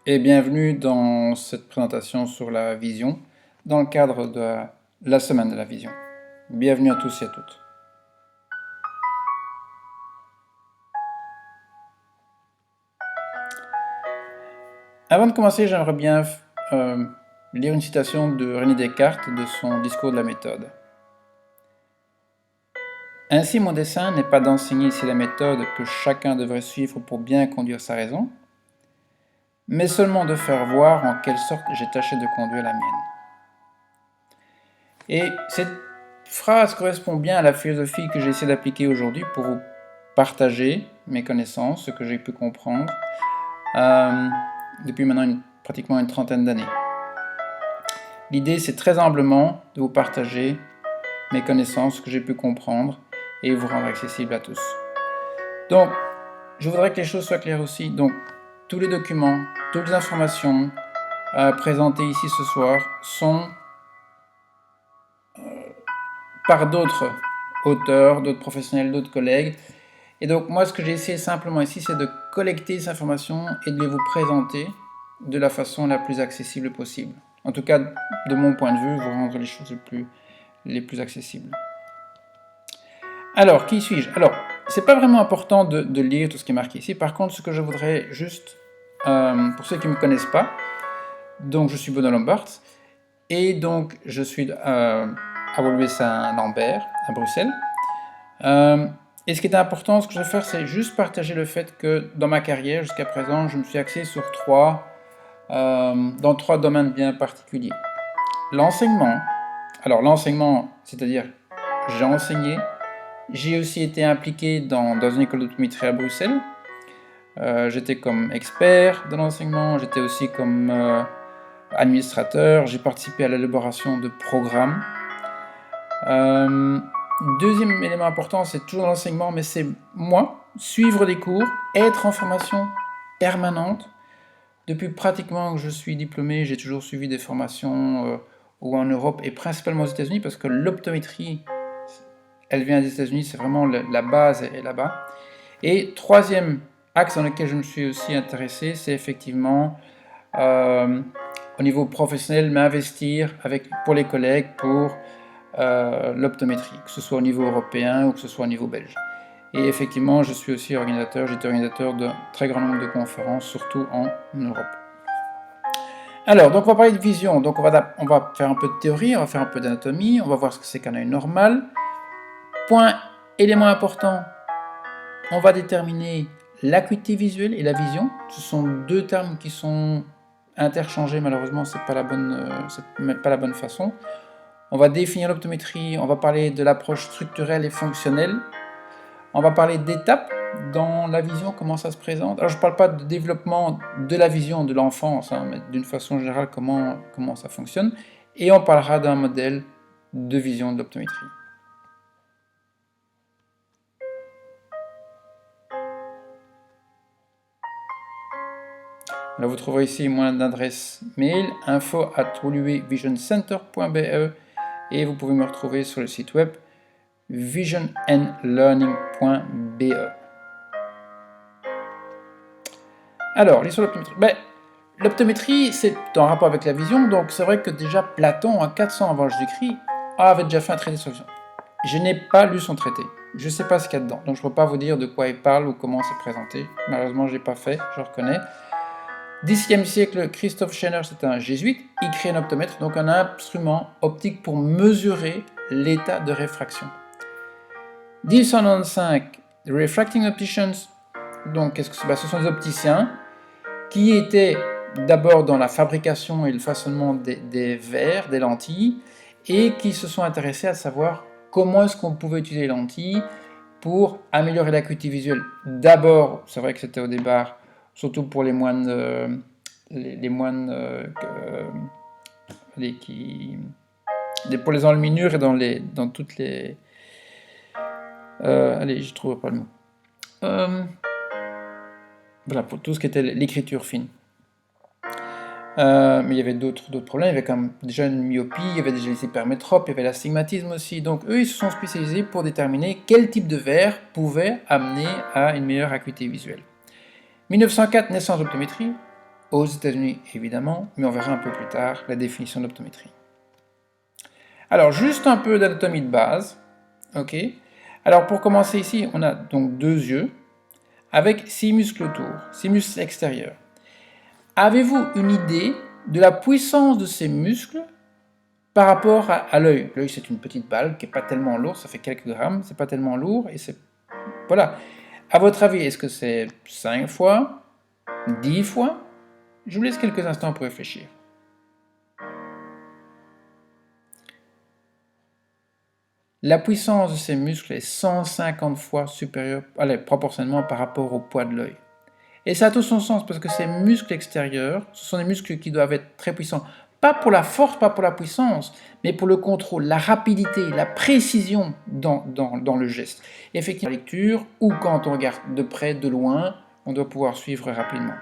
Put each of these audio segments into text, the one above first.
Et bienvenue dans cette présentation sur la vision dans le cadre de la semaine de la vision. Bienvenue à tous et à toutes. Avant de commencer, j'aimerais bien lire une citation de René Descartes de son discours de la méthode. Ainsi, mon dessein n'est pas d'enseigner ici la méthode que chacun devrait suivre pour bien conduire sa raison, mais seulement de faire voir en quelle sorte j'ai tâché de conduire la mienne. Et cette phrase correspond bien à la philosophie que j'essaie d'appliquer aujourd'hui pour vous partager mes connaissances, ce que j'ai pu comprendre depuis maintenant pratiquement une trentaine d'années. L'idée, c'est très humblement de vous partager mes connaissances, ce que j'ai pu comprendre, et vous rendre accessible à tous. Donc, je voudrais que les choses soient claires aussi. Donc, tous les documents, toutes les informations présentées ici ce soir sont par d'autres auteurs, d'autres professionnels, d'autres collègues. Et donc, moi, ce que j'ai essayé simplement ici, c'est de collecter ces informations et de les vous présenter de la façon la plus accessible possible. En tout cas, de mon point de vue, vous rendre les choses les plus accessibles. Alors, qui suis-je? Alors, c'est pas vraiment important de lire tout ce qui est marqué ici. Par contre, ce que je voudrais juste, pour ceux qui ne me connaissent pas, donc je suis Benoît Lombards, et donc je suis à Woluwe-Saint-Lambert, à Bruxelles. Et ce qui est important, ce que je vais faire, c'est juste partager le fait que dans ma carrière, jusqu'à présent, je me suis axé sur dans trois domaines bien particuliers. L'enseignement, alors l'enseignement, c'est-à-dire j'ai enseigné, j'ai aussi été impliqué dans une école d'optométrie à Bruxelles. J'étais comme expert de l'enseignement, j'étais aussi comme administrateur, j'ai participé à l'élaboration de programmes. Deuxième élément important, c'est toujours l'enseignement, mais c'est moi, suivre des cours, être en formation permanente. Depuis pratiquement que je suis diplômé, j'ai toujours suivi des formations ou en Europe et principalement aux États-Unis parce que l'optométrie, elle vient des États-Unis, c'est vraiment la base est là-bas. Et troisième axe dans lequel je me suis aussi intéressé, c'est effectivement au niveau professionnel, m'investir pour les collègues pour l'optométrie, que ce soit au niveau européen ou que ce soit au niveau belge. Et effectivement, je suis aussi organisateur, j'étais organisateur d'un très grand nombre de conférences, surtout en Europe. Alors, donc on va parler de vision, donc on va faire un peu de théorie, on va faire un peu d'anatomie, on va voir ce que c'est qu'un œil normal. Point, élément important, on va déterminer l'acuité visuelle et la vision. Ce sont deux termes qui sont interchangés, malheureusement, c'est pas la bonne façon. On va définir l'optométrie, on va parler de l'approche structurelle et fonctionnelle. On va parler d'étapes dans la vision, comment ça se présente. Alors je ne parle pas de développement de la vision de l'enfance, mais d'une façon générale, comment ça fonctionne. Et on parlera d'un modèle de vision de l'optométrie. Alors vous trouverez ici mon adresse mail info@woluwevisioncenter.be et vous pouvez me retrouver sur le site web visionandlearning.be. Alors, l'histoire de l'optométrie. L'optométrie, c'est en rapport avec la vision, donc c'est vrai que déjà Platon, en 400 avant Jésus-Christ, avait déjà fait un traité sur la vision. Je n'ai pas lu son traité, je ne sais pas ce qu'il y a dedans, donc je ne peux pas vous dire de quoi il parle ou comment c'est présenté. Malheureusement, je ne l'ai pas fait, je reconnais. 10e siècle, Christophe Scheiner, c'est un jésuite, il crée un optomètre, donc un instrument optique pour mesurer l'état de réfraction. 1895, Refracting Opticians, donc qu'est-ce que c'est? Ce sont des opticiens qui étaient d'abord dans la fabrication et le façonnement des verres, des lentilles, et qui se sont intéressés à savoir comment est-ce qu'on pouvait utiliser les lentilles pour améliorer l'acuité visuelle. D'abord, c'est vrai que c'était au départ, surtout pour les moines, pour les enluminures et dans toutes les... allez, je trouve pas le mot. Voilà, pour tout ce qui était l'écriture fine. Mais il y avait d'autres problèmes, il y avait quand même déjà une myopie, il y avait déjà les hypermétropes, il y avait l'astigmatisme aussi, donc eux ils se sont spécialisés pour déterminer quel type de verre pouvait amener à une meilleure acuité visuelle. 1904, naissance de l'optométrie, aux États-Unis évidemment, mais on verra un peu plus tard la définition d'optométrie. Alors juste un peu d'anatomie de base, ok. Alors pour commencer ici, on a donc 2 yeux avec 6 muscles autour, 6 muscles extérieurs. Avez-vous une idée de la puissance de ces muscles par rapport à l'œil? L'œil, c'est une petite balle qui n'est pas tellement lourde, ça fait quelques grammes, c'est pas tellement lourd, et c'est... Voilà. À votre avis, est-ce que c'est 5 fois, 10 fois? Je vous laisse quelques instants pour réfléchir. La puissance de ces muscles est 150 fois supérieure, proportionnellement par rapport au poids de l'œil. Et ça a tout son sens, parce que ces muscles extérieurs, ce sont des muscles qui doivent être très puissants. Pas pour la force, pas pour la puissance, mais pour le contrôle, la rapidité, la précision dans le geste. Effectivement, la lecture, ou quand on regarde de près, de loin, on doit pouvoir suivre rapidement.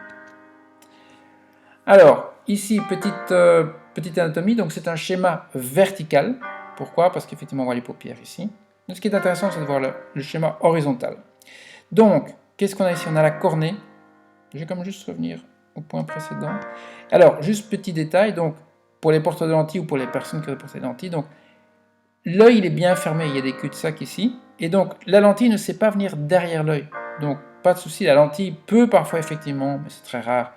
Alors, ici, petite anatomie, donc c'est un schéma vertical. Pourquoi? Parce qu'effectivement, on voit les paupières ici. Donc, ce qui est intéressant, c'est de voir le schéma horizontal. Donc, qu'est-ce qu'on a ici? On a la cornée. Je vais comme juste revenir au point précédent. Alors, juste petit détail, donc, pour les porteurs de lentilles ou pour les personnes qui ont porté des lentilles, donc, l'œil, il est bien fermé, il y a des cul-de-sac ici, et donc, la lentille ne sait pas venir derrière l'œil. Donc, pas de souci, la lentille peut parfois, effectivement, mais c'est très rare,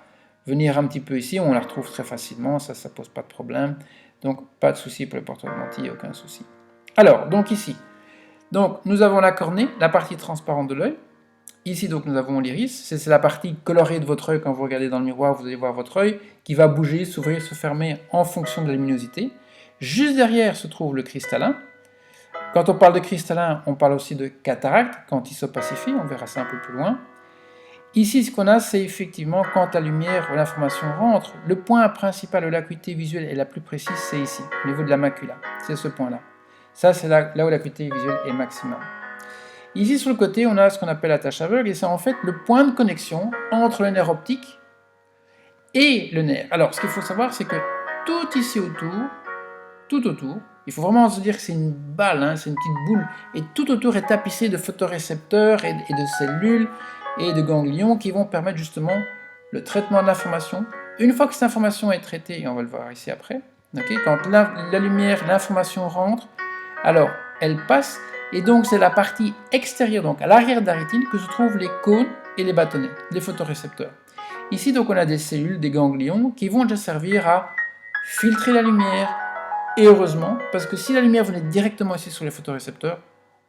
venir un petit peu ici, on la retrouve très facilement, ça pose pas de problème. Donc, pas de souci pour les porteurs de lentilles, aucun souci. Alors, donc ici, donc, nous avons la cornée, la partie transparente de l'œil. Ici, donc, nous avons l'iris, c'est la partie colorée de votre œil. Quand vous regardez dans le miroir, vous allez voir votre œil qui va bouger, s'ouvrir, se fermer en fonction de la luminosité. Juste derrière se trouve le cristallin. Quand on parle de cristallin, on parle aussi de cataracte, quand il s'opacifie, on verra ça un peu plus loin. Ici, ce qu'on a, c'est effectivement quand la lumière ou l'information rentre, le point principal de l'acuité visuelle est la plus précise, c'est ici, au niveau de la macula. C'est ce point-là. Ça, c'est là où l'acuité visuelle est maximum. Ici, sur le côté, on a ce qu'on appelle la tache aveugle, et c'est en fait le point de connexion entre le nerf optique et le nerf. Alors, ce qu'il faut savoir, c'est que tout ici autour, il faut vraiment se dire que c'est une balle, hein, c'est une petite boule, et tout autour est tapissé de photorécepteurs et de cellules et de ganglions qui vont permettre justement le traitement de l'information. Une fois que cette information est traitée, et on va le voir ici après, okay, quand la lumière, l'information rentre, alors elle passe, et donc c'est la partie extérieure, donc à l'arrière de la rétine, que se trouvent les cônes et les bâtonnets, les photorécepteurs. Ici donc on a des cellules, des ganglions, qui vont déjà servir à filtrer la lumière, et heureusement, parce que si la lumière venait directement ici sur les photorécepteurs,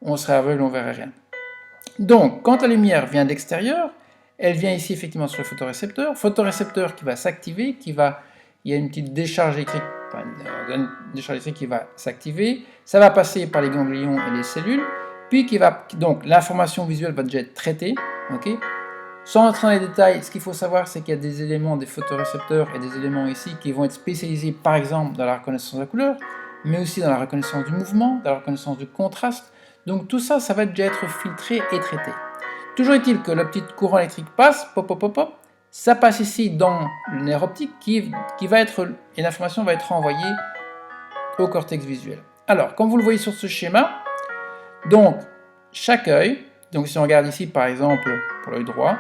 on serait aveugle, on ne verrait rien. Donc, quand la lumière vient d'extérieur, elle vient ici effectivement sur le photorécepteur qui va s'activer, il y a une petite décharge électrique, qui va s'activer, ça va passer par les ganglions et les cellules, puis donc l'information visuelle va déjà être traitée, okay. Sans entrer dans les détails, ce qu'il faut savoir, c'est qu'il y a des éléments des photorécepteurs et des éléments ici qui vont être spécialisés par exemple dans la reconnaissance de la couleur, mais aussi dans la reconnaissance du mouvement, dans la reconnaissance du contraste. Donc tout ça, ça va déjà être filtré et traité. Toujours est-il que le petit courant électrique passe, ça passe ici dans le nerf optique et l'information va être envoyée au cortex visuel. Alors, comme vous le voyez sur ce schéma, donc chaque œil, donc si on regarde ici par exemple pour l'œil droit,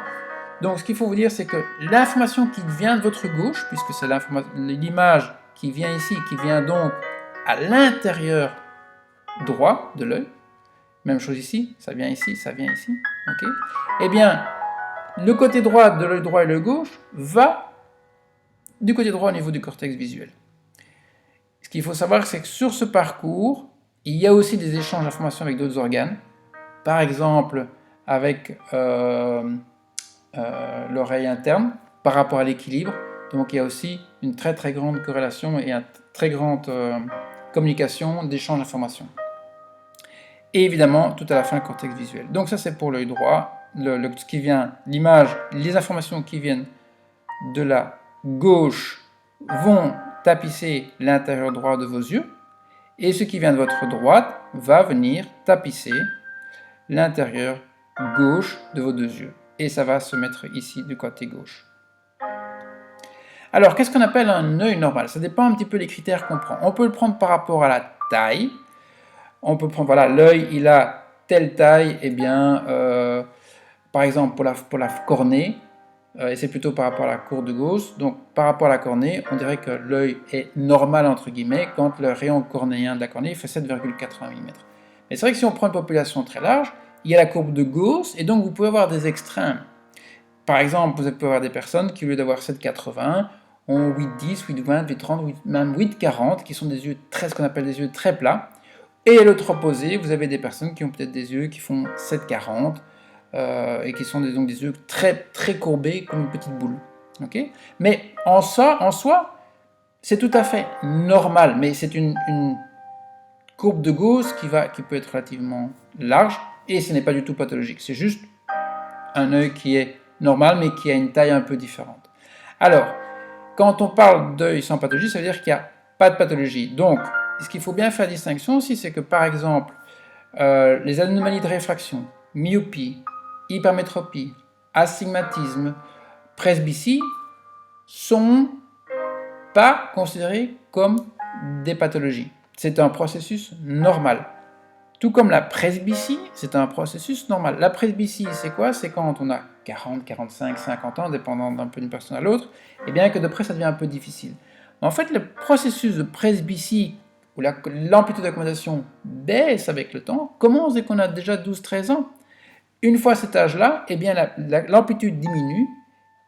donc ce qu'il faut vous dire c'est que l'information qui vient de votre gauche, puisque c'est l'image qui vient ici, qui vient donc à l'intérieur droit de l'œil, même chose ici, ça vient ici, okay. Eh bien, le côté droit de l'œil droit et l'œil gauche va du côté droit au niveau du cortex visuel. Ce qu'il faut savoir, c'est que sur ce parcours, il y a aussi des échanges d'informations avec d'autres organes, par exemple avec l'oreille interne par rapport à l'équilibre. Donc il y a aussi une très très grande corrélation et une très grande communication, d'échange d'informations. Et évidemment, tout à la fin, le cortex visuel. Donc ça, c'est pour l'œil droit. Ce qui vient, l'image, les informations qui viennent de la gauche vont tapisser l'intérieur droit de vos yeux. Et ce qui vient de votre droite va venir tapisser l'intérieur gauche de vos deux yeux. Et ça va se mettre ici du côté gauche. Alors, qu'est-ce qu'on appelle un œil normal? Ça dépend un petit peu des critères qu'on prend. On peut le prendre par rapport à la taille. On peut prendre, voilà, l'œil, il a telle taille, et bien, par exemple, pour la cornée, et c'est plutôt par rapport à la courbe de Gauss. Donc par rapport à la cornée, on dirait que l'œil est normal entre guillemets quand le rayon cornéen de la cornée fait 7,80 mm. Mais c'est vrai que si on prend une population très large, il y a la courbe de Gauss, et donc vous pouvez avoir des extrêmes. Par exemple, vous pouvez avoir des personnes qui, au lieu d'avoir 7,80, ont 8,10, 8,20, 8,30, même 8,40, qui sont des yeux très, ce qu'on appelle des yeux très plats. Et à l'autre opposé, vous avez des personnes qui ont peut-être des yeux qui font 7,40, et qui sont donc des yeux très, très courbés, comme une petite boule. Okay, mais en soi, c'est tout à fait normal, mais c'est une courbe de Gauss qui peut être relativement large, et ce n'est pas du tout pathologique. C'est juste un œil qui est normal, mais qui a une taille un peu différente. Alors, quand on parle d'œil sans pathologie, ça veut dire qu'il n'y a pas de pathologie. Donc, ce qu'il faut bien faire distinction aussi, c'est que par exemple, les anomalies de réfraction, myopie, hypermétropie, astigmatisme, presbytie, sont pas considérées comme des pathologies. C'est un processus normal. Tout comme la presbytie, c'est un processus normal. La presbytie, c'est quoi? C'est quand on a 40, 45, 50 ans, dépendant d'un peu d'une personne à l'autre, et bien que de près, ça devient un peu difficile. En fait, le processus de presbytie, où l'amplitude d'accommodation baisse avec le temps, commence dès qu'on a déjà 12-13 ans. Une fois cet âge-là, eh bien l'amplitude diminue,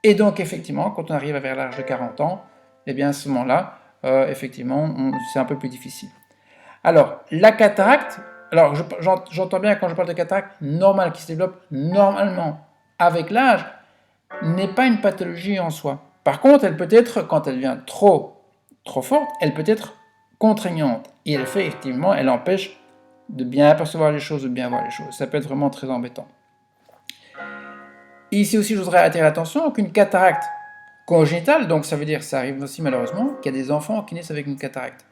et donc effectivement, quand on arrive vers l'âge de 40 ans, eh bien à ce moment-là, effectivement, c'est un peu plus difficile. Alors, la cataracte, alors j'entends bien quand je parle de cataracte normale qui se développe normalement avec l'âge, n'est pas une pathologie en soi. Par contre, elle peut être, quand elle devient trop forte, elle peut être contraignante. Et elle fait effectivement, elle empêche de bien apercevoir les choses, de bien voir les choses. Ça peut être vraiment très embêtant. Et ici aussi, je voudrais attirer l'attention qu'une cataracte congénitale, donc ça veut dire, ça arrive aussi malheureusement, qu'il y a des enfants qui naissent avec une cataracte.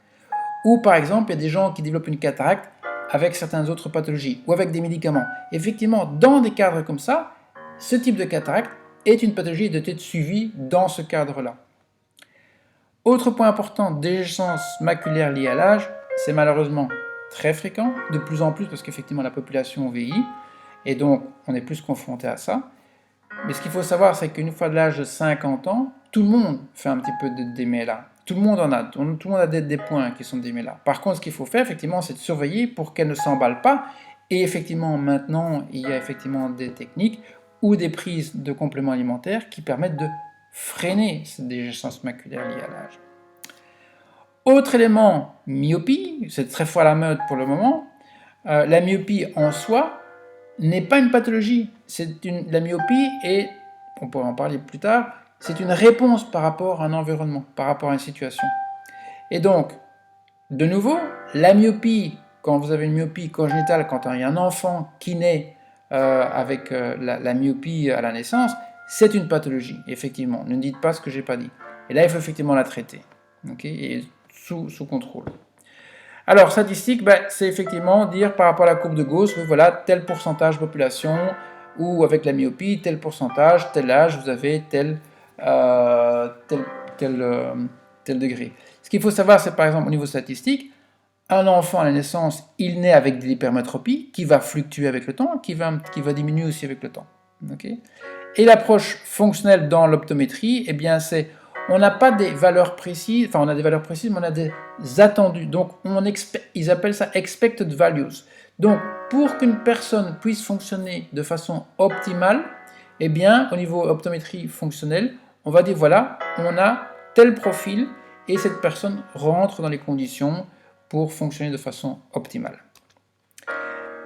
Ou par exemple, il y a des gens qui développent une cataracte avec certaines autres pathologies, ou avec des médicaments. Effectivement, dans des cadres comme ça, ce type de cataracte est une pathologie et doit être suivie dans ce cadre-là. Autre point important, dégénérescence maculaire liée à l'âge, c'est malheureusement très fréquent, de plus en plus parce qu'effectivement la population vieillit, et donc on est plus confronté à ça. Mais ce qu'il faut savoir, c'est qu'une fois de l'âge de 50 ans, tout le monde fait un petit peu de DMLA. Tout le monde en a. Tout le monde a des points qui sont DMLA. Par contre, ce qu'il faut faire, effectivement, c'est de surveiller pour qu'elle ne s'emballe pas. Et effectivement, maintenant, il y a effectivement des techniques ou des prises de compléments alimentaires qui permettent de freiner cette dégénérescence maculaire liée à l'âge. Autre élément, myopie, c'est très fort à la mode pour le moment. La myopie en soi n'est pas une pathologie. La myopie est, on pourra en parler plus tard, c'est une réponse par rapport à un environnement, par rapport à une situation. Et donc, de nouveau, la myopie, quand vous avez une myopie congénitale, quand il y a un enfant qui naît avec la myopie à la naissance, c'est une pathologie, effectivement. Ne dites pas ce que je n'ai pas dit. Et là, il faut effectivement la traiter, okay, et sous contrôle. Alors, statistique, c'est effectivement dire par rapport à la courbe de Gauss, voilà, tel pourcentage de population, ou avec la myopie, tel pourcentage, tel âge, vous avez tel degré. Ce qu'il faut savoir, c'est par exemple au niveau statistique, un enfant à la naissance, il naît avec de l'hypermétropie qui va fluctuer avec le temps, qui va diminuer aussi avec le temps. Okay, et l'approche fonctionnelle dans l'optométrie, eh bien c'est, on n'a pas des valeurs précises, enfin on a des valeurs précises, mais on a des attendus. Donc ils appellent ça expected values. Donc pour qu'une personne puisse fonctionner de façon optimale, eh bien au niveau optométrie fonctionnelle, on va dire voilà, on a tel profil et cette personne rentre dans les conditions pour fonctionner de façon optimale.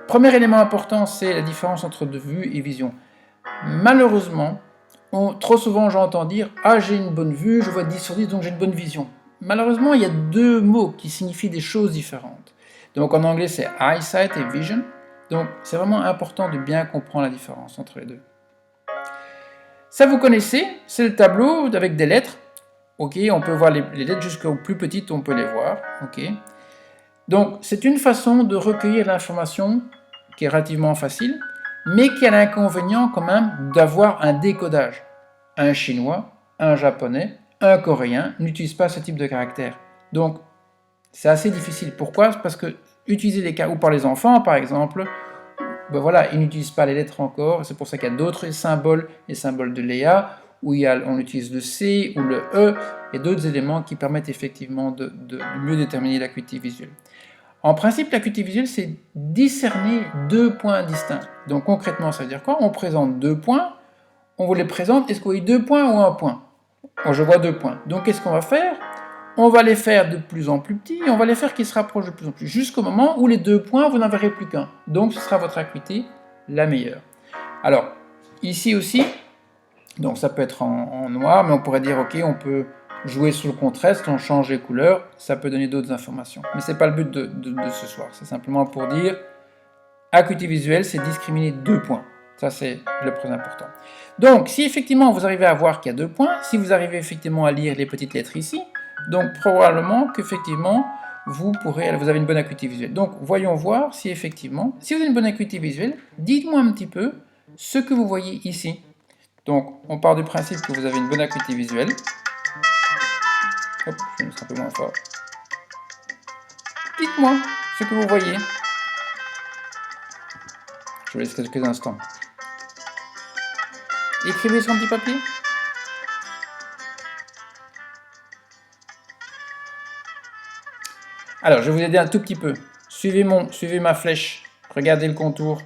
Premier élément important, c'est la différence entre vue et vision. Malheureusement, trop souvent j'entends dire « Ah, j'ai une bonne vue, je vois 10 sur 10, donc j'ai une bonne vision ». Malheureusement, il y a deux mots qui signifient des choses différentes. Donc en anglais, c'est « eyesight » et « vision ». Donc c'est vraiment important de bien comprendre la différence entre les deux. Ça, vous connaissez, c'est le tableau avec des lettres. Ok, on peut voir les lettres jusqu'aux plus petites, on peut les voir. Ok. Donc c'est une façon de recueillir l'information qui est relativement facile, mais qui a l'inconvénient quand même d'avoir un décodage. Un chinois, un japonais, un coréen n'utilisent pas ce type de caractère. Donc c'est assez difficile. Pourquoi? Parce que utiliser des caractères, ou par les enfants par exemple, voilà, ils n'utilisent pas les lettres encore, c'est pour ça qu'il y a d'autres symboles, les symboles de Léa, où on utilise le C ou le E, et d'autres éléments qui permettent effectivement de mieux déterminer l'acuité visuelle. En principe, l'acuité visuelle, c'est discerner deux points distincts. Donc concrètement, ça veut dire quoi? On présente deux points, on vous les présente, est-ce que vous voyez deux points ou un point? Bon, je vois deux points. Donc qu'est-ce qu'on va faire? On va les faire de plus en plus petits, et on va les faire qui se rapprochent de plus en plus, jusqu'au moment où les deux points, vous n'en verrez plus qu'un. Donc ce sera votre acuité la meilleure. Alors, ici aussi, donc ça peut être en noir, mais on pourrait dire, ok, on peut jouer sur le contraste, on change les couleurs, ça peut donner d'autres informations. Mais ce n'est pas le but de ce soir, c'est simplement pour dire, acuité visuelle, c'est discriminer deux points. Ça, c'est le plus important. Donc, si effectivement vous arrivez à voir qu'il y a deux points, si vous arrivez effectivement à lire les petites lettres ici, donc probablement qu'effectivement, vous avez une bonne acuité visuelle. Donc, voyons voir si effectivement, si vous avez une bonne acuité visuelle, dites-moi un petit peu ce que vous voyez ici. Donc, on part du principe que vous avez une bonne acuité visuelle. Hop, je vais mettre un peu moins fort. Dites-moi ce que vous voyez. Je vous laisse quelques instants. Écrivez sur un petit papier. Alors, je vais vous aider un tout petit peu. Suivez ma flèche. Regardez le contour.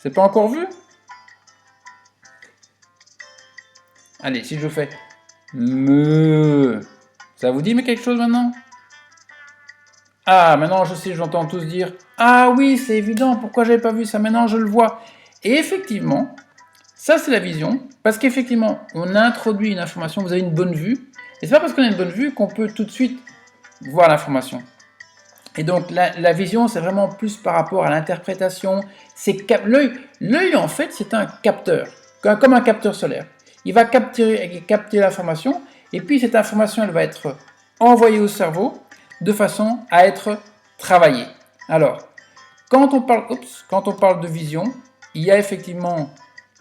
C'est pas encore vu? Allez, si je fais me, ça vous dit mais quelque chose maintenant? Ah, maintenant je sais, j'entends tous dire ah oui, c'est évident, pourquoi j'avais pas vu ça? Maintenant je le vois. Et effectivement, ça c'est la vision, parce qu'effectivement, on introduit une information, vous avez une bonne vue, et c'est pas parce qu'on a une bonne vue qu'on peut tout de suite voir l'information. Et donc la vision, c'est vraiment plus par rapport à l'interprétation. L'œil, en fait, c'est un capteur, comme un capteur solaire. Il va capter l'information, et puis cette information, elle va être envoyée au cerveau de façon à être travaillée. Alors, quand on parle de vision, il y a effectivement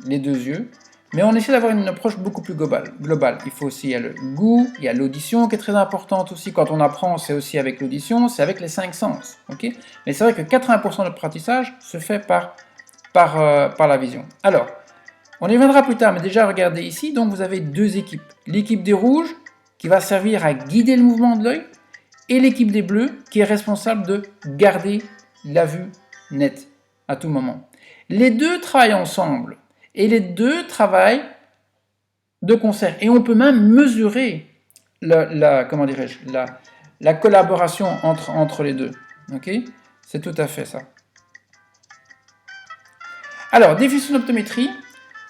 les deux yeux, mais on essaie d'avoir une approche beaucoup plus globale. Il faut aussi, il y a le goût, il y a l'audition qui est très importante aussi. Quand on apprend, c'est aussi avec l'audition, c'est avec les 5 sens. Okay, mais c'est vrai que 80% de l'apprentissage se fait par la vision. Alors, on y reviendra plus tard, mais déjà regardez ici, donc vous avez deux équipes. L'équipe des rouges qui va servir à guider le mouvement de l'œil, et l'équipe des bleus qui est responsable de garder la vue nette à tout moment. Les deux travaillent ensemble. Et les deux travaillent de concert. Et on peut même mesurer la collaboration entre les deux. Okay, c'est tout à fait ça. Alors, définition de l'optométrie.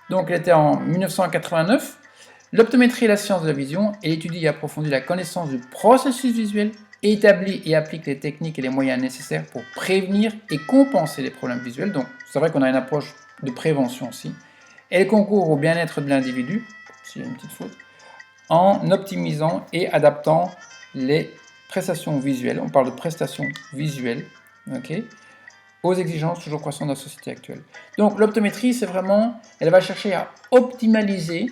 Donc, elle était en 1989. L'optométrie est la science de la vision. Elle étudie et approfondit la connaissance du processus visuel, établit et applique les techniques et les moyens nécessaires pour prévenir et compenser les problèmes visuels. Donc, c'est vrai qu'on a une approche de prévention aussi. Elle concourt au bien-être de l'individu, s'il y a une petite faute, en optimisant et adaptant les prestations visuelles. On parle de prestations visuelles, okay, aux exigences toujours croissantes de la société actuelle. Donc l'optométrie, c'est vraiment, elle va chercher à optimaliser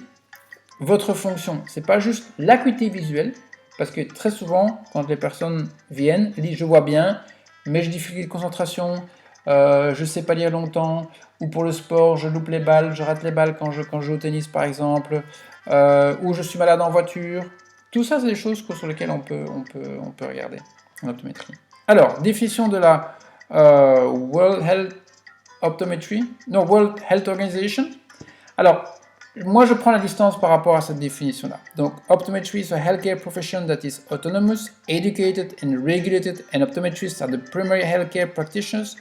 votre fonction. C'est pas juste l'acuité visuelle, parce que très souvent, quand les personnes viennent, elles disent je vois bien, mais j'ai des difficultés de concentration, je ne sais pas lire longtemps, ou pour le sport, je loupe les balles, je rate les balles quand je joue au tennis par exemple, ou je suis malade en voiture. Tout ça, c'est des choses sur lesquelles on peut regarder en optométrie. Alors, définition de la World Health Organization. Alors, moi, je prends la distance par rapport à cette définition-là. Donc, optometry is a healthcare profession that is autonomous, educated and regulated, and optometrists are the primary healthcare practitioners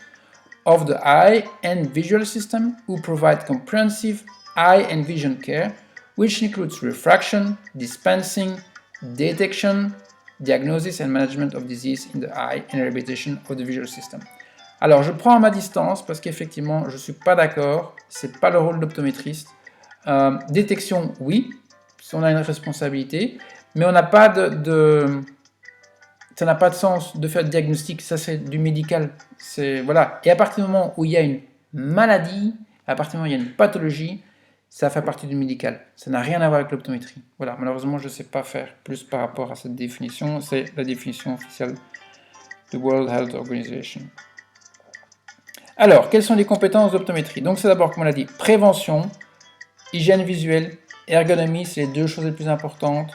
of the eye and visual system who provide comprehensive eye and vision care, which includes refraction, dispensing, detection, diagnosis and management of disease in the eye and rehabilitation of the visual system. Alors, je prends à ma distance parce qu'effectivement, je ne suis pas d'accord, c'est pas le rôle d'optométriste. Détection, oui, si on a une responsabilité, mais on n'a pas ça n'a pas de sens de faire de diagnostic, ça c'est du médical, voilà. Et à partir du moment où il y a une maladie, à partir du moment où il y a une pathologie, ça fait partie du médical. Ça n'a rien à voir avec l'optométrie. Voilà, malheureusement, je ne sais pas faire plus par rapport à cette définition. C'est la définition officielle de World Health Organization. Alors, quelles sont les compétences d'optométrie? Donc, c'est d'abord, comme on l'a dit, prévention, hygiène visuelle, ergonomie, c'est les deux choses les plus importantes.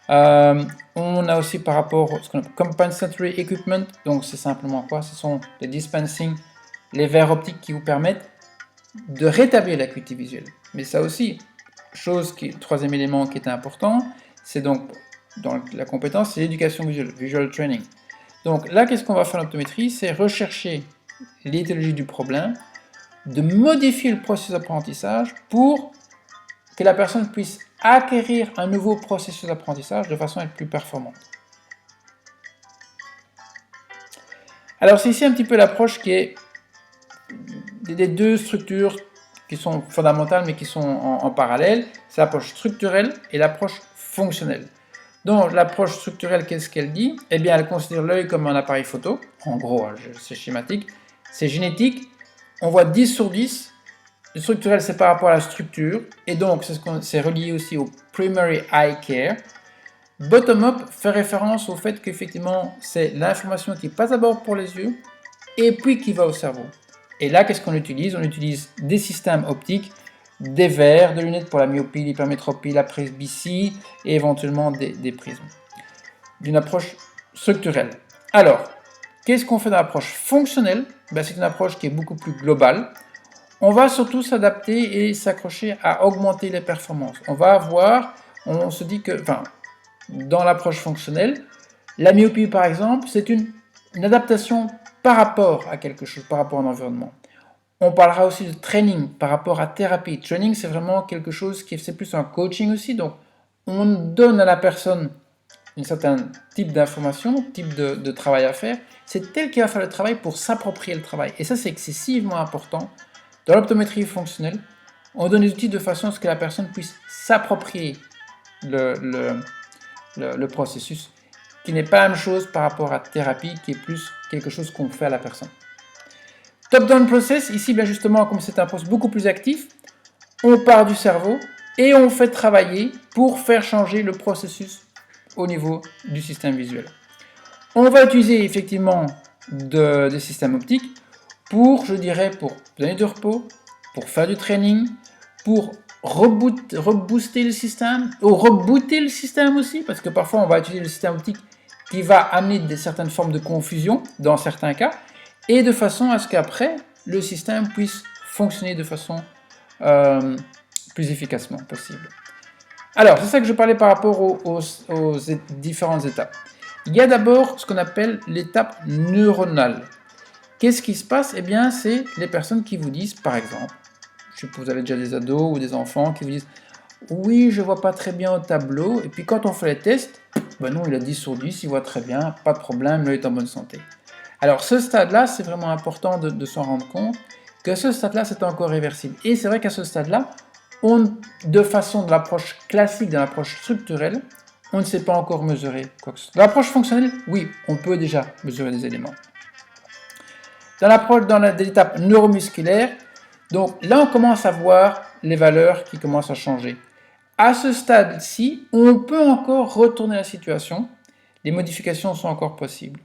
On a aussi par rapport à ce qu'on appelle compensatory equipment, donc c'est simplement quoi? Ce sont les dispensing, les verres optiques qui vous permettent de rétablir l'acuité visuelle. Mais ça aussi, troisième élément qui est important, c'est donc dans la compétence, c'est l'éducation visuelle, visual training. Donc là, qu'est-ce qu'on va faire en optométrie? C'est rechercher l'étiologie du problème, de modifier le processus d'apprentissage pour que la personne puisse acquérir un nouveau processus d'apprentissage de façon à être plus performante. Alors c'est ici un petit peu l'approche qui est des deux structures qui sont fondamentales mais qui sont en parallèle, c'est l'approche structurelle et l'approche fonctionnelle. Donc l'approche structurelle, qu'est-ce qu'elle dit? Eh bien elle considère l'œil comme un appareil photo, en gros c'est schématique, c'est génétique, on voit 10 sur 10, le structurel c'est par rapport à la structure, et donc c'est relié aussi au primary eye care. Bottom-up fait référence au fait qu'effectivement c'est l'information qui passe d'abord pour les yeux, et puis qui va au cerveau. Et là, qu'est-ce qu'on utilise? On utilise des systèmes optiques, des verres, des lunettes pour la myopie, l'hypermétropie, la presbytie et éventuellement des prismes. D'une approche structurelle. Alors, qu'est-ce qu'on fait dans l'approche fonctionnelle? C'est une approche qui est beaucoup plus globale. On va surtout s'adapter et s'accrocher à augmenter les performances. On se dit que, dans l'approche fonctionnelle, la myopie par exemple, c'est une adaptation par rapport à quelque chose, par rapport à un environnement. On parlera aussi de training par rapport à thérapie. Training, c'est vraiment quelque chose c'est plus un coaching aussi. Donc, on donne à la personne un certain type d'information, type de travail à faire. C'est elle qui va faire le travail pour s'approprier le travail. Et ça, c'est excessivement important. Dans l'optométrie fonctionnelle, on donne des outils de façon à ce que la personne puisse s'approprier le processus, qui n'est pas la même chose par rapport à thérapie, qui est plus quelque chose qu'on fait à la personne. Top-down process, ici, bien justement, comme c'est un processus beaucoup plus actif, on part du cerveau et on fait travailler pour faire changer le processus au niveau du système visuel. On va utiliser effectivement des systèmes optiques pour donner du repos, pour faire du training, pour rebooster le système, ou rebooter le système aussi, parce que parfois on va utiliser le système optique qui va amener certaines formes de confusion dans certains cas, et de façon à ce qu'après le système puisse fonctionner de façon plus efficacement possible. Alors, c'est ça que je parlais par rapport aux différentes étapes. Il y a d'abord ce qu'on appelle l'étape neuronale. Qu'est-ce qui se passe? Eh bien, c'est les personnes qui vous disent, par exemple, je sais que vous avez déjà des ados ou des enfants qui vous disent « Oui, je ne vois pas très bien au tableau. » Et puis quand on fait les tests, non, il a 10 sur 10, il voit très bien, pas de problème, l'œil est en bonne santé. Alors, ce stade-là, c'est vraiment important de s'en rendre compte que ce stade-là, c'est encore réversible. Et c'est vrai qu'à ce stade-là, de façon de l'approche classique, de l'approche structurelle, on ne sait pas encore mesurer quoi que ce soit. Dans l'approche fonctionnelle, oui, on peut déjà mesurer des éléments. Dans l'étape neuromusculaire, donc là, on commence à voir les valeurs qui commencent à changer. À ce stade-ci, on peut encore retourner la situation. Les modifications sont encore possibles.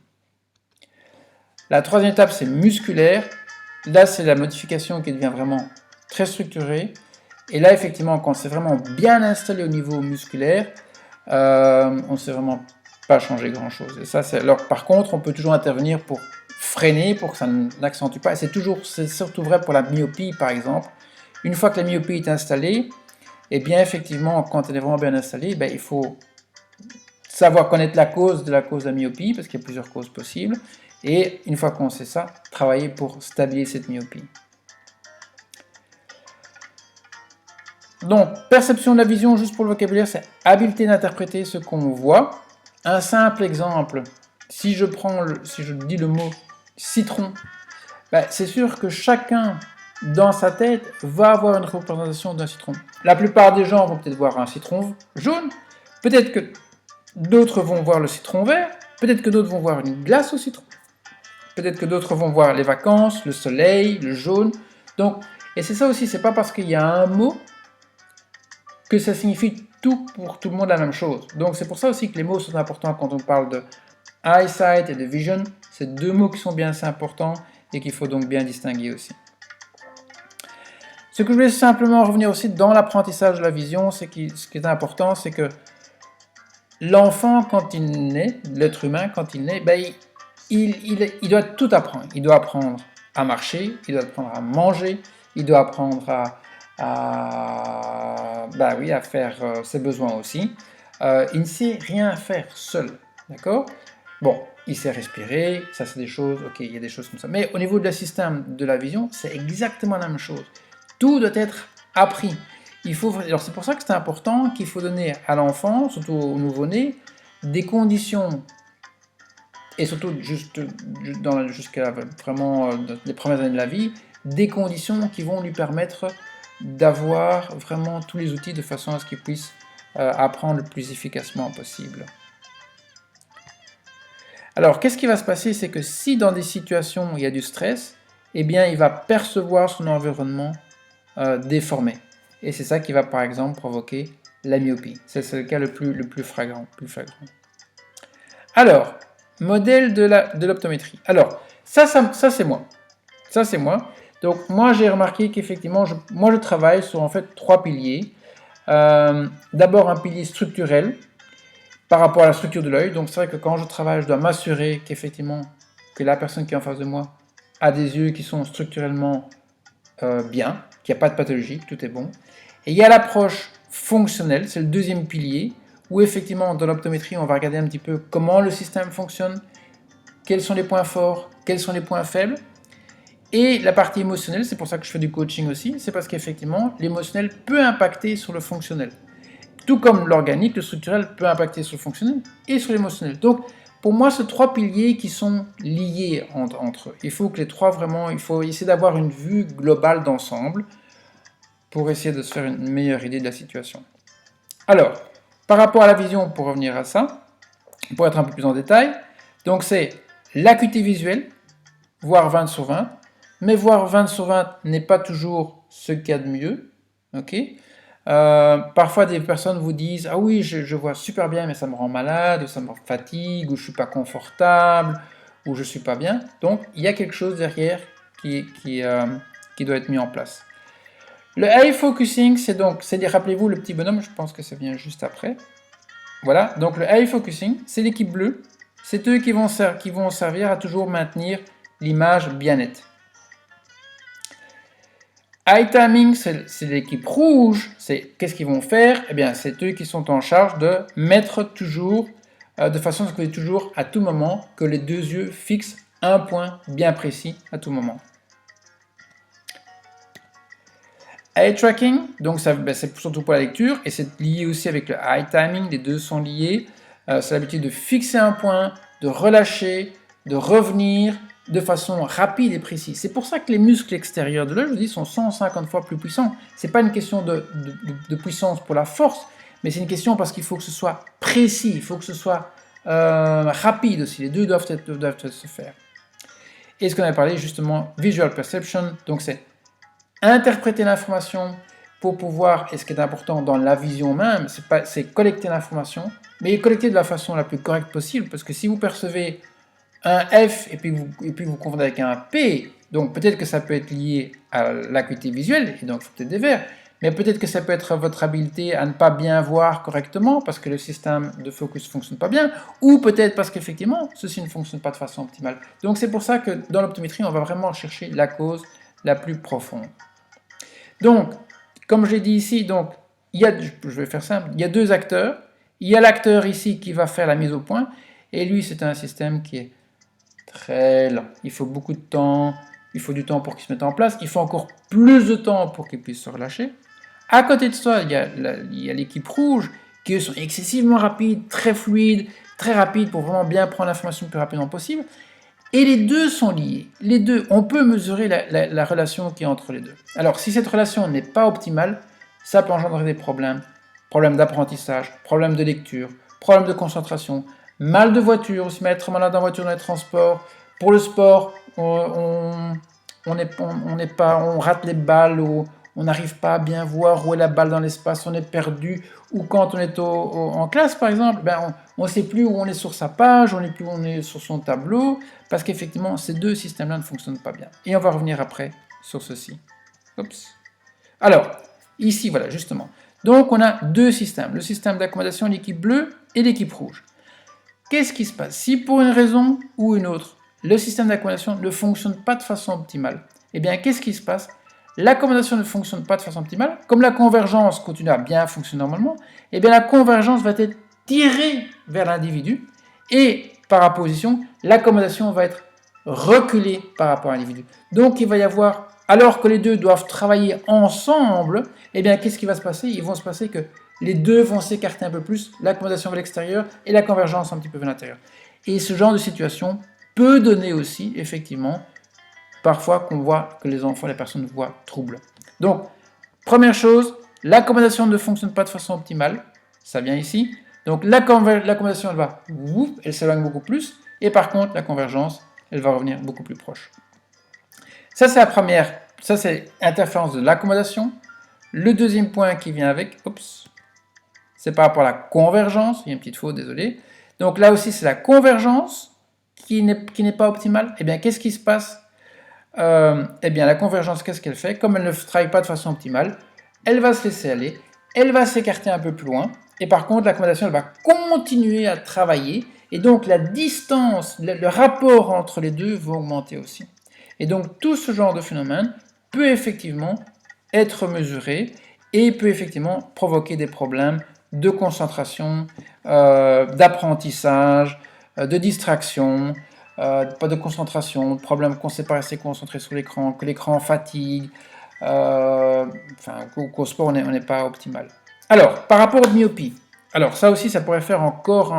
La troisième étape, c'est musculaire. Là, c'est la modification qui devient vraiment très structurée. Et là, effectivement, quand c'est vraiment bien installé au niveau musculaire, on ne sait vraiment pas changer grand-chose. Et ça, alors, par contre, on peut toujours intervenir pour freiner, pour que ça n'accentue pas. C'est surtout vrai pour la myopie, par exemple. Une fois que la myopie est installée, eh bien, effectivement, quand elle est vraiment bien installée, il faut savoir connaître la cause de la myopie, parce qu'il y a plusieurs causes possibles. Et une fois qu'on sait ça, travailler pour stabiliser cette myopie. Donc, perception de la vision, juste pour le vocabulaire, c'est habileté d'interpréter ce qu'on voit. Un simple exemple, si je dis le mot citron, c'est sûr que chacun dans sa tête va avoir une représentation d'un citron. La plupart des gens vont peut-être voir un citron jaune, peut-être que d'autres vont voir le citron vert, peut-être que d'autres vont voir une glace au citron, peut-être que d'autres vont voir les vacances, le soleil, le jaune. Donc, et c'est ça aussi, c'est pas parce qu'il y a un mot que ça signifie tout pour tout le monde la même chose. Donc c'est pour ça aussi que les mots sont importants quand on parle de eyesight et de vision. C'est deux mots qui sont bien assez importants et qu'il faut donc bien distinguer aussi. Ce que je voulais simplement revenir aussi dans l'apprentissage de la vision, c'est que ce qui est important, c'est que l'enfant, quand il naît, l'être humain, quand il naît, ben, il doit tout apprendre. Il doit apprendre à marcher, il doit apprendre à manger, il doit apprendre ben oui, à faire ses besoins aussi. Il ne sait rien faire seul, d'accord? Bon, il sait respirer, ça c'est des choses, ok, il y a des choses comme ça. Mais au niveau de la système de la vision, c'est exactement la même chose. Tout doit être appris. Alors c'est pour ça que c'est important qu'il faut donner à l'enfant, surtout au nouveau-né, des conditions, et surtout jusqu'à vraiment les premières années de la vie, des conditions qui vont lui permettre d'avoir vraiment tous les outils de façon à ce qu'il puisse apprendre le plus efficacement possible. Alors, qu'est-ce qui va se passer? C'est que si dans des situations où il y a du stress, eh bien, il va percevoir son environnement déformé. Et c'est ça qui va, par exemple, provoquer la myopie. C'est le cas le plus flagrant. Alors, modèle de l'optométrie. Alors, ça c'est moi. Ça, c'est moi. Donc, moi, j'ai remarqué qu'effectivement, moi, je travaille sur, en fait, 3 piliers. D'abord, un pilier structurel, par rapport à la structure de l'œil. Donc c'est vrai que quand je travaille, je dois m'assurer qu'effectivement, que la personne qui est en face de moi a des yeux qui sont structurellement bien, qu'il n'y a pas de pathologie, que tout est bon. Et il y a l'approche fonctionnelle, c'est le deuxième pilier, où effectivement, dans l'optométrie, on va regarder un petit peu comment le système fonctionne, quels sont les points forts, quels sont les points faibles. Et la partie émotionnelle, c'est pour ça que je fais du coaching aussi, c'est parce qu'effectivement, l'émotionnel peut impacter sur le fonctionnel. Tout comme l'organique, le structurel peut impacter sur le fonctionnel et sur l'émotionnel. Donc, pour moi, c'est 3 piliers qui sont liés entre eux. Il faut que les 3 vraiment, il faut essayer d'avoir une vue globale d'ensemble pour essayer de se faire une meilleure idée de la situation. Alors, par rapport à la vision, pour revenir à ça, pour être un peu plus en détail, donc c'est l'acuité visuelle, voire 20 sur 20, mais voire 20 sur 20 n'est pas toujours ce qu'il y a de mieux, ok? Parfois des personnes vous disent « Ah oui, je vois super bien, mais ça me rend malade, ou ça me fatigue, ou je ne suis pas confortable, ou je ne suis pas bien. » Donc, il y a quelque chose derrière qui doit être mis en place. Le eye focusing, rappelez-vous le petit bonhomme, je pense que ça vient juste après. Voilà, donc le eye focusing, c'est l'équipe bleue. C'est eux qui vont servir à toujours maintenir l'image bien nette. Eye timing, c'est l'équipe rouge. Qu'est-ce qu'ils vont faire? Eh bien, c'est eux qui sont en charge de mettre toujours, de façon à ce que vous ayez toujours, à tout moment, que les deux yeux fixent un point bien précis à tout moment. Eye tracking, donc c'est surtout pour la lecture, et c'est lié aussi avec le eye timing, les deux sont liés. C'est l'habitude de fixer un point, de relâcher, de revenir, de façon rapide et précise. C'est pour ça que les muscles extérieurs de l'œil, je vous dis, sont 150 fois plus puissants. C'est pas une question de puissance pour la force, mais c'est une question parce qu'il faut que ce soit précis, il faut que ce soit rapide aussi. Les deux doivent se faire. Et ce qu'on a parlé justement, visual perception, donc c'est interpréter l'information pour pouvoir, et ce qui est important dans la vision même, c'est collecter l'information, mais collecter de la façon la plus correcte possible, parce que si vous percevez un F et puis vous confondez avec un P, donc peut-être que ça peut être lié à l'acuité visuelle, et donc il faut peut-être des verres, mais peut-être que ça peut être votre habileté à ne pas bien voir correctement, parce que le système de focus ne fonctionne pas bien, ou peut-être parce qu'effectivement, ceci ne fonctionne pas de façon optimale. Donc c'est pour ça que dans l'optométrie, on va vraiment chercher la cause la plus profonde. Donc, comme je l'ai dit ici, donc, je vais faire simple, il y a deux acteurs. Il y a l'acteur ici qui va faire la mise au point, et lui, c'est un système qui est très lent. Il faut beaucoup de temps, il faut du temps pour qu'il se mette en place, il faut encore plus de temps pour qu'il puisse se relâcher. À côté de ça, il y a l'équipe rouge, qui sont excessivement rapides, très fluides, très rapides pour vraiment bien prendre l'information le plus rapidement possible. Et les deux sont liés. Les deux, on peut mesurer la relation qui est entre les deux. Alors, si cette relation n'est pas optimale, ça peut engendrer des problèmes. Problèmes d'apprentissage, problèmes de lecture, problèmes de concentration, mal de voiture, aussi être malade en voiture dans les transports. Pour le sport, on rate les balles ou on n'arrive pas à bien voir où est la balle dans l'espace, on est perdu, ou quand on est en classe par exemple, ben, on ne sait plus où on est sur sa page, on ne sait plus où on est sur son tableau, parce qu'effectivement ces deux systèmes-là ne fonctionnent pas bien. Et on va revenir après sur ceci. Oups. Alors, ici voilà justement. Donc on a deux systèmes, le système d'accommodation, l'équipe bleue et l'équipe rouge. Qu'est-ce qui se passe? Si pour une raison ou une autre, le système d'accommodation ne fonctionne pas de façon optimale, eh bien qu'est-ce qui se passe? L'accommodation ne fonctionne pas de façon optimale, comme la convergence continue à bien fonctionner normalement, eh bien la convergence va être tirée vers l'individu, et par opposition, l'accommodation va être reculée par rapport à l'individu. Donc il va y avoir, alors que les deux doivent travailler ensemble, eh bien qu'est-ce qui va se passer? Il va se passer que les deux vont s'écarter un peu plus, l'accommodation vers l'extérieur et la convergence un petit peu vers l'intérieur. Et ce genre de situation peut donner aussi, effectivement, parfois qu'on voit que les enfants, les personnes voient trouble. Donc, première chose, l'accommodation ne fonctionne pas de façon optimale, ça vient ici. Donc l'accommodation, elle s'éloigne beaucoup plus, et par contre, la convergence, elle va revenir beaucoup plus proche. Ça, c'est la première, ça c'est interférence de l'accommodation. Le deuxième point qui vient avec, c'est par rapport à la convergence, il y a une petite faute, désolé. Donc là aussi, c'est la convergence qui n'est pas optimale. Eh bien, qu'est-ce qui se passe? Eh bien, la convergence, qu'est-ce qu'elle fait? Comme elle ne travaille pas de façon optimale, elle va se laisser aller, elle va s'écarter un peu plus loin, et par contre, l'accommodation, elle va continuer à travailler, et donc la distance, le rapport entre les deux va augmenter aussi. Et donc, tout ce genre de phénomène peut effectivement être mesuré, et peut effectivement provoquer des problèmes de concentration, d'apprentissage, de distraction, pas de concentration, de problème qu'on ne sait pas rester concentré sur l'écran, que l'écran fatigue, qu'au sport on n'est pas optimal. Alors, par rapport aux myopies, alors ça aussi ça pourrait faire encore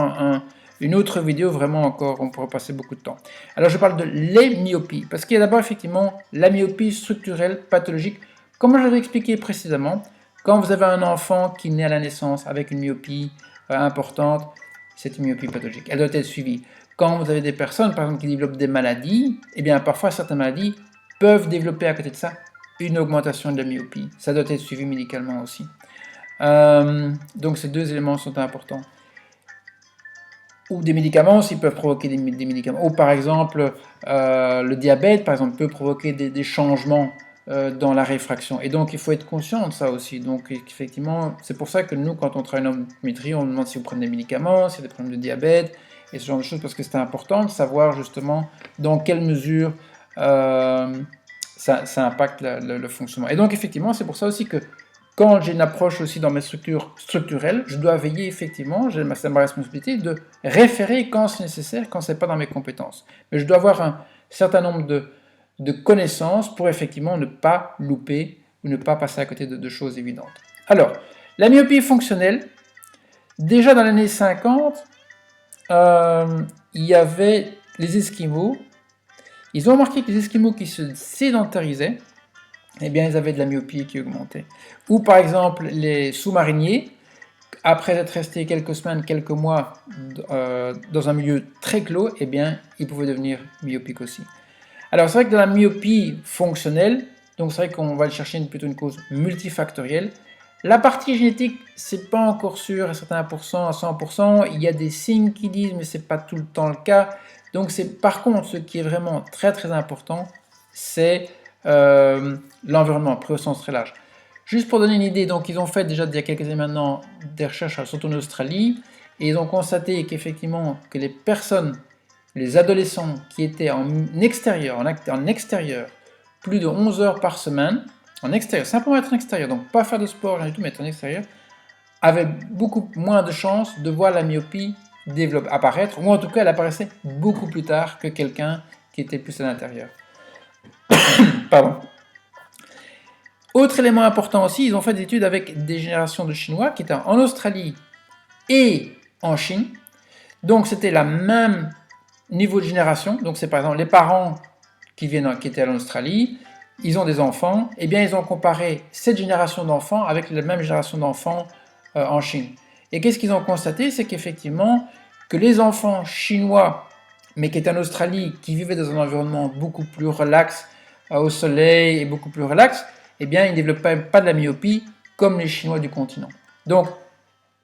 une autre vidéo, vraiment encore, on pourrait passer beaucoup de temps. Alors je parle de les myopies, parce qu'il y a d'abord effectivement la myopie structurelle pathologique, comme je l'avais expliqué précédemment. Quand vous avez un enfant qui naît à la naissance avec une myopie importante, c'est une myopie pathologique, elle doit être suivie. Quand vous avez des personnes, par exemple, qui développent des maladies, eh bien parfois certaines maladies peuvent développer à côté de ça une augmentation de la myopie. Ça doit être suivi médicalement aussi. Donc ces deux éléments sont importants. Ou des médicaments aussi peuvent provoquer des médicaments. Ou par exemple, le diabète, par exemple, peut provoquer des changements dans la réfraction. Et donc, il faut être conscient de ça aussi. Donc, effectivement, c'est pour ça que nous, quand on travaille en optométrie, on demande si vous prenez des médicaments, s'il y a des problèmes de diabète, et ce genre de choses, parce que c'est important de savoir justement dans quelle mesure ça impacte le fonctionnement. Et donc, effectivement, c'est pour ça aussi que quand j'ai une approche aussi dans mes structures structurelles, je dois veiller effectivement, c'est ma responsabilité, de référer quand c'est nécessaire, quand c'est pas dans mes compétences. Mais je dois avoir un certain nombre de connaissances pour effectivement ne pas louper ou ne pas passer à côté de choses évidentes. Alors, la myopie fonctionnelle, déjà dans l'année 50, il y avait les Esquimaux. Ils ont remarqué que les Esquimaux qui se sédentarisaient, eh bien, ils avaient de la myopie qui augmentait. Ou par exemple, les sous-mariniers, après être restés quelques semaines, quelques mois dans un milieu très clos, eh bien, ils pouvaient devenir myopiques aussi. Alors, c'est vrai que dans la myopie fonctionnelle, donc c'est vrai qu'on va chercher plutôt une cause multifactorielle. La partie génétique, c'est pas encore sûr à certains pourcents, à 100%. Il y a des signes qui disent, mais c'est pas tout le temps le cas. Donc, par contre, ce qui est vraiment très très important, c'est l'environnement, pris au sens très large. Juste pour donner une idée, donc ils ont fait déjà il y a quelques années maintenant des recherches, surtout en Australie, et ils ont constaté qu'effectivement que les personnes, les adolescents qui étaient en extérieur, plus de 11 heures par semaine, en extérieur, simplement être en extérieur, donc pas faire de sport, rien du tout, mais être en extérieur, avaient beaucoup moins de chances de voir la myopie apparaître, ou en tout cas elle apparaissait beaucoup plus tard que quelqu'un qui était plus à l'intérieur. Pardon. Autre élément important aussi, ils ont fait des études avec des générations de Chinois qui étaient en Australie et en Chine. Donc c'était le même niveau de génération. Donc c'est par exemple les parents qui étaient en Australie, ils ont des enfants, et bien ils ont comparé cette génération d'enfants avec la même génération d'enfants en Chine. Et qu'est-ce qu'ils ont constaté? C'est qu'effectivement, que les enfants chinois, mais qui étaient en Australie, qui vivaient dans un environnement beaucoup plus relax, au soleil et beaucoup plus relax, eh bien, ils ne développent pas de la myopie comme les Chinois du continent. Donc,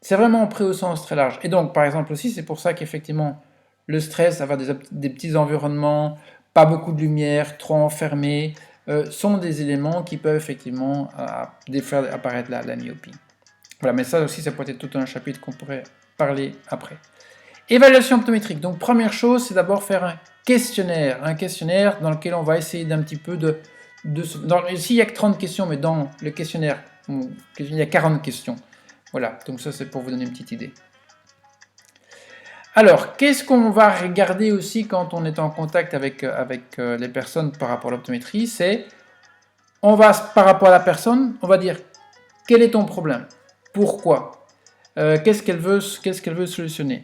c'est vraiment pris au sens très large. Et donc, par exemple aussi, c'est pour ça qu'effectivement, le stress, avoir des petits environnements, pas beaucoup de lumière, trop enfermés, sont des éléments qui peuvent effectivement faire apparaître la myopie. Voilà, mais ça aussi, ça pourrait être tout un chapitre qu'on pourrait parler après. Évaluation optométrique. Donc, première chose, c'est d'abord faire un questionnaire dans lequel on va essayer d'un petit peu ici, il n'y a que 30 questions, mais dans le questionnaire, il y a 40 questions. Voilà, donc ça, c'est pour vous donner une petite idée. Alors, qu'est-ce qu'on va regarder aussi quand on est en contact avec les personnes par rapport à l'optométrie? Par rapport à la personne, on va dire, quel est ton problème? Pourquoi? Qu'est-ce qu'elle veut solutionner?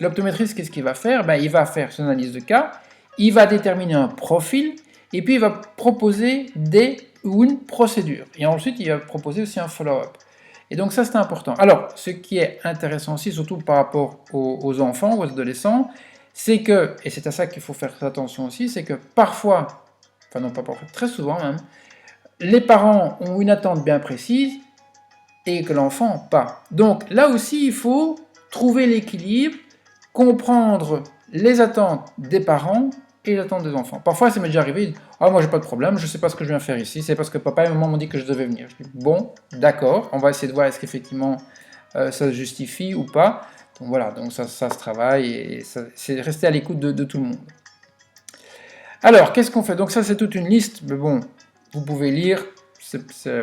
L'optométriste, qu'est-ce qu'il va faire? Il va faire son analyse de cas, il va déterminer un profil, et puis il va proposer une procédure. Et ensuite, il va proposer aussi un follow-up. Et donc ça, c'est important. Alors, ce qui est intéressant aussi, surtout par rapport aux enfants, aux adolescents, c'est que, et c'est à ça qu'il faut faire attention aussi, c'est que parfois, enfin non pas parfois, très souvent même, les parents ont une attente bien précise, et que l'enfant pas. Donc là aussi, il faut trouver l'équilibre, comprendre les attentes des parents et les attentes des enfants. Parfois, ça m'est déjà arrivé, ah moi j'ai pas de problème, je sais pas ce que je viens faire ici, c'est parce que papa et maman m'ont dit que je devais venir. Je dis, bon, d'accord, on va essayer de voir est-ce qu'effectivement ça se justifie ou pas. Donc voilà, donc ça se travaille et c'est rester à l'écoute de tout le monde. Alors, qu'est-ce qu'on fait? Donc ça, c'est toute une liste, mais bon, vous pouvez lire.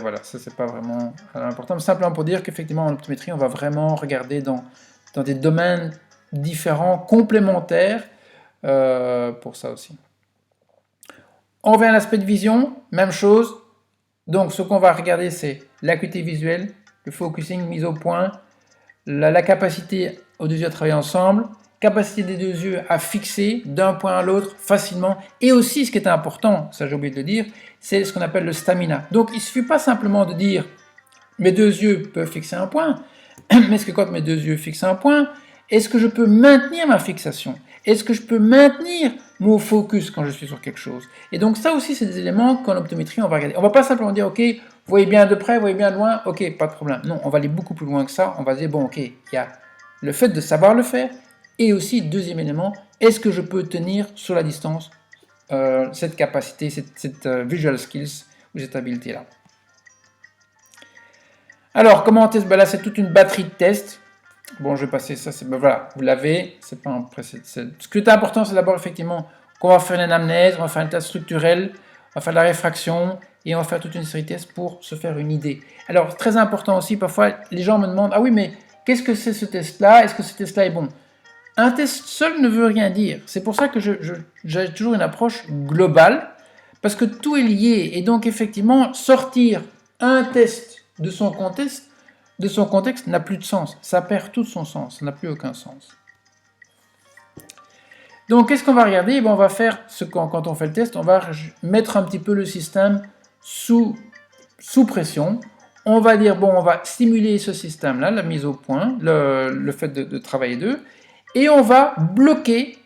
Voilà, ça c'est pas vraiment important, mais simplement pour dire qu'effectivement en optométrie, on va vraiment regarder dans des domaines différents, complémentaires, pour ça aussi. On revient à l'aspect de vision, même chose. Donc ce qu'on va regarder, c'est l'acuité visuelle, le focusing, mise au point, la capacité aux deux yeux à travailler ensemble, capacité des deux yeux à fixer d'un point à l'autre facilement, et aussi ce qui est important, ça j'ai oublié de le dire, c'est ce qu'on appelle le stamina. Donc il ne suffit pas simplement de dire mes deux yeux peuvent fixer un point, mais est-ce que quand mes deux yeux fixent un point, est-ce que je peux maintenir ma fixation? Est-ce que je peux maintenir mon focus quand je suis sur quelque chose? Et donc ça aussi, c'est des éléments qu'en optométrie, on va regarder. On va pas simplement dire, ok, vous voyez bien de près, vous voyez bien de loin, ok, pas de problème. Non, on va aller beaucoup plus loin que ça. On va dire, bon, ok, il y a le fait de savoir le faire, et aussi, deuxième élément, est-ce que je peux tenir sur la distance cette capacité, cette visual skills, ou cette habileté-là. Alors, comment tester? Là, c'est toute une batterie de tests. Bon, je vais passer ça, voilà, vous l'avez, c'est pas un précédent. Ce qui est important, c'est d'abord effectivement qu'on va faire une anamnèse, on va faire un test structurel, on va faire de la réfraction, et on va faire toute une série de tests pour se faire une idée. Alors, très important aussi, parfois, les gens me demandent, ah oui, mais qu'est-ce que c'est ce test-là? Est-ce que ce test-là est bon? Un test seul ne veut rien dire. C'est pour ça que j'ai toujours une approche globale, parce que tout est lié, et donc effectivement, sortir un test de son contexte n'a plus de sens. Ça perd tout son sens, ça n'a plus aucun sens. Donc, qu'est-ce qu'on va regarder? On va faire, quand on fait le test, on va mettre un petit peu le système sous pression. On va dire, bon, on va stimuler ce système-là, la mise au point, le fait de travailler d'eux, et on va bloquer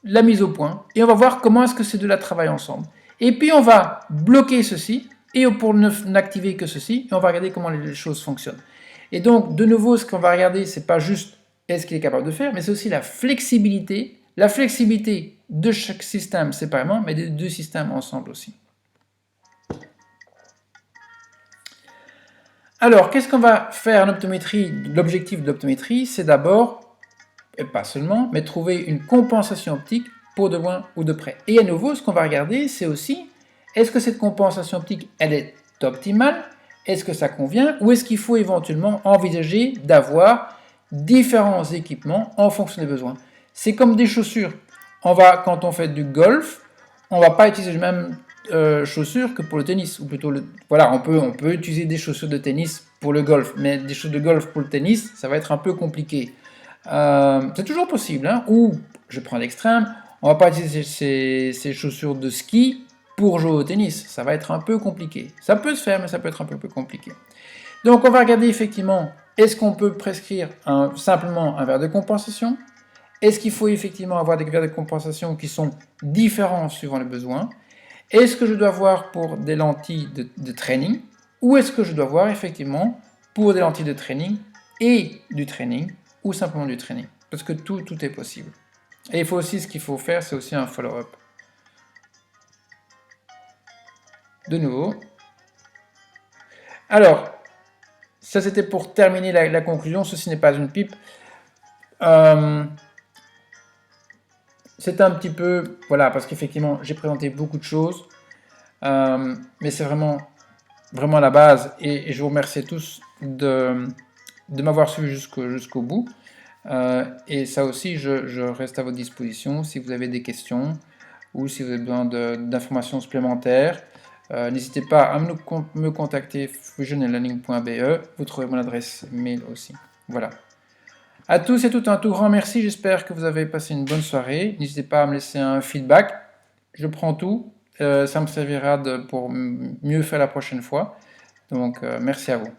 la mise au point, et on va voir comment est-ce que ces deux-là travaillent ensemble. Et puis, on va bloquer ceci, et pour n'activer que ceci, et on va regarder comment les choses fonctionnent. Et donc, de nouveau, ce qu'on va regarder, c'est pas juste est-ce qu'il est capable de faire, mais c'est aussi la flexibilité de chaque système séparément, mais des deux systèmes ensemble aussi. Alors, qu'est-ce qu'on va faire en optométrie? L'objectif de l'optométrie, c'est d'abord, et pas seulement, mais trouver une compensation optique pour de loin ou de près. Et à nouveau, ce qu'on va regarder, c'est aussi, est-ce que cette compensation optique, elle est optimale? Est-ce que ça convient? Ou est-ce qu'il faut éventuellement envisager d'avoir différents équipements en fonction des besoins? C'est comme des chaussures. Quand on fait du golf, on ne va pas utiliser les mêmes chaussures que pour le tennis. Ou plutôt, voilà, on peut utiliser des chaussures de tennis pour le golf, mais des chaussures de golf pour le tennis, ça va être un peu compliqué. C'est toujours possible, hein? Ou, je prends l'extrême, on ne va pas utiliser ces chaussures de ski pour jouer au tennis. Ça va être un peu compliqué. Ça peut se faire, mais ça peut être un peu plus compliqué. Donc, on va regarder effectivement, est-ce qu'on peut prescrire simplement un verre de compensation? Est-ce qu'il faut effectivement avoir des verres de compensation qui sont différents suivant les besoins? Est-ce que je dois voir pour des lentilles de training, ou est-ce que je dois voir effectivement pour des lentilles de training et du training, ou simplement du training? Parce que tout est possible. Et il faut aussi, ce qu'il faut faire, c'est aussi un follow-up. De nouveau. Alors, ça c'était pour terminer la conclusion, ceci n'est pas une pipe. C'est un petit peu, voilà, parce qu'effectivement j'ai présenté beaucoup de choses, mais c'est vraiment la base, et je vous remercie tous de m'avoir suivi jusqu'au bout. Et ça aussi, je reste à votre disposition si vous avez des questions ou si vous avez besoin d'informations supplémentaires. N'hésitez pas à me contacter fusionlearning.be, vous trouvez mon adresse mail aussi. Voilà. À tous et toutes, un tout grand merci, j'espère que vous avez passé une bonne soirée. N'hésitez pas à me laisser un feedback, je prends tout, ça me servira pour mieux faire la prochaine fois. Donc merci à vous.